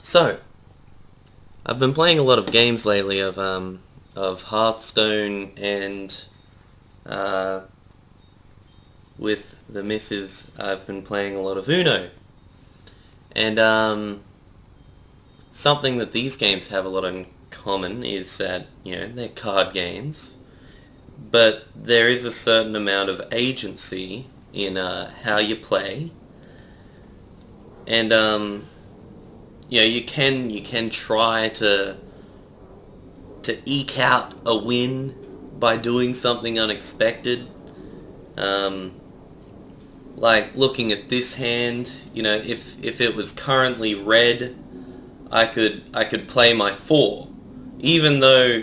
So, I've been playing a lot of games lately of Hearthstone and uh, with the missus I've been playing a lot of Uno. And something that these games have a lot in common is that, they're card games, but there is a certain amount of agency in how you play. And you can try to eke out a win by doing something unexpected. Like looking at this hand, if it was currently red, I could play my 4, even though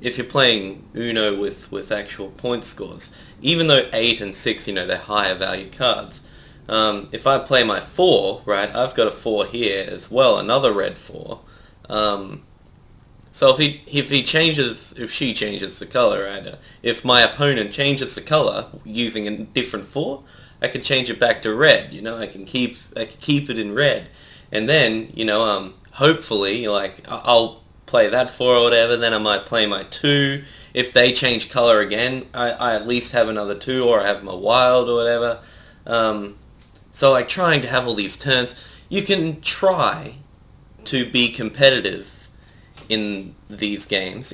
if you're playing Uno with actual point scores, even though 8 and 6, they're higher value cards. If I play my 4, right, I've got a 4 here as well, another red 4. So if she changes the color, right, if my opponent changes the color using a different 4, I can change it back to red. I can keep it in red, and then hopefully, like, I'll play that 4 or whatever. Then I might play my 2. If they change color again, I at least have another 2, or I have my wild or whatever. So like trying to have all these turns, you can try to be competitive in these games,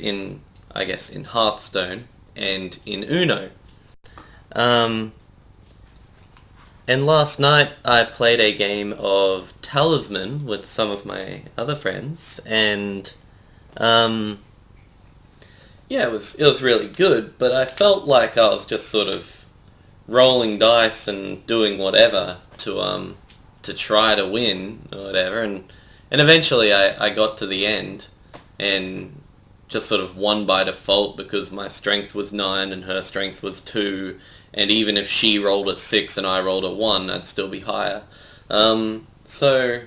I guess in Hearthstone and in Uno. And last night I played a game of Talisman with some of my other friends, and it was really good, but I felt like I was just sort of rolling dice and doing whatever to try to win or whatever, and eventually I got to the end and just sort of won by default because my strength was 9 and her strength was 2, and even if she rolled a 6 and I rolled a 1, I'd still be higher. So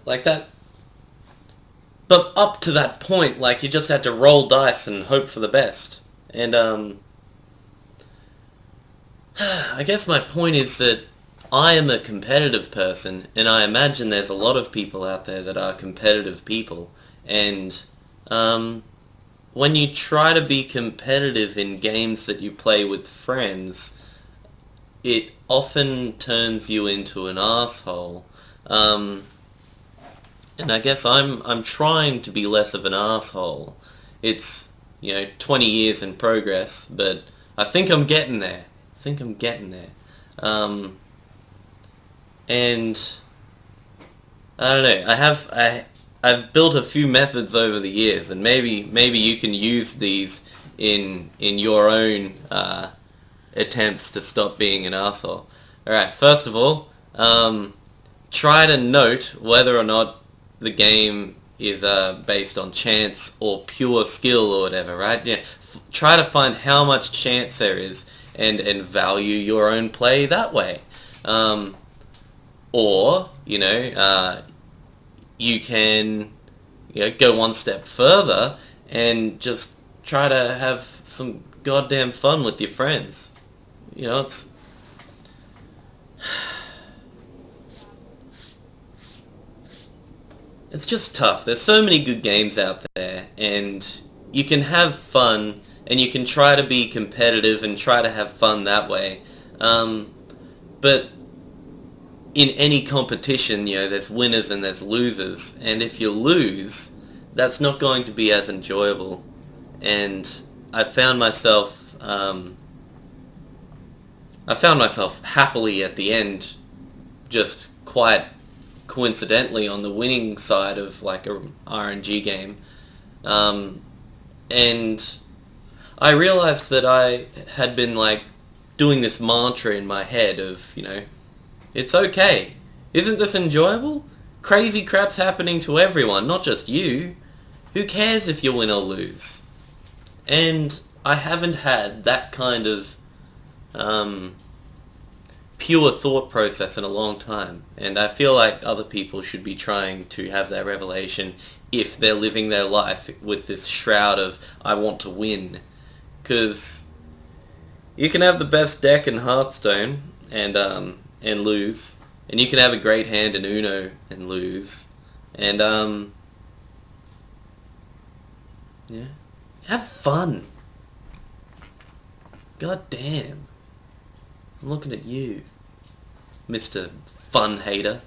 like that. But up to that point, like, you just had to roll dice and hope for the best. And I guess my point is that I am a competitive person, and I imagine there's a lot of people out there that are competitive people. And when you try to be competitive in games that you play with friends, it often turns you into an asshole. And I guess I'm trying to be less of an asshole. It's 20 years in progress, but I think I'm getting there. And I don't know. I've built a few methods over the years, and maybe you can use these in your own attempts to stop being an asshole. All right. First of all, try to note whether or not the game is based on chance or pure skill or whatever. Right? Yeah. Try to find how much chance there is, and value your own play that way. Or you can go one step further and just try to have some goddamn fun with your friends. It's just tough. There's so many good games out there, and you can have fun, and you can try to be competitive and try to have fun that way. But in any competition, there's winners and there's losers, and if you lose, that's not going to be as enjoyable. And I found myself happily at the end, just quite coincidentally on the winning side of like a RNG game. And I realized that I had been like doing this mantra in my head of, it's okay. Isn't this enjoyable? Crazy crap's happening to everyone, not just you. Who cares if you win or lose? And I haven't had that kind of pure thought process in a long time. And I feel like other people should be trying to have that revelation if they're living their life with this shroud of I want to win. Because you can have the best deck in Hearthstone and lose, and you can have a great hand in Uno and lose, and yeah, have fun. God damn, I'm looking at you, Mr. Fun Hater.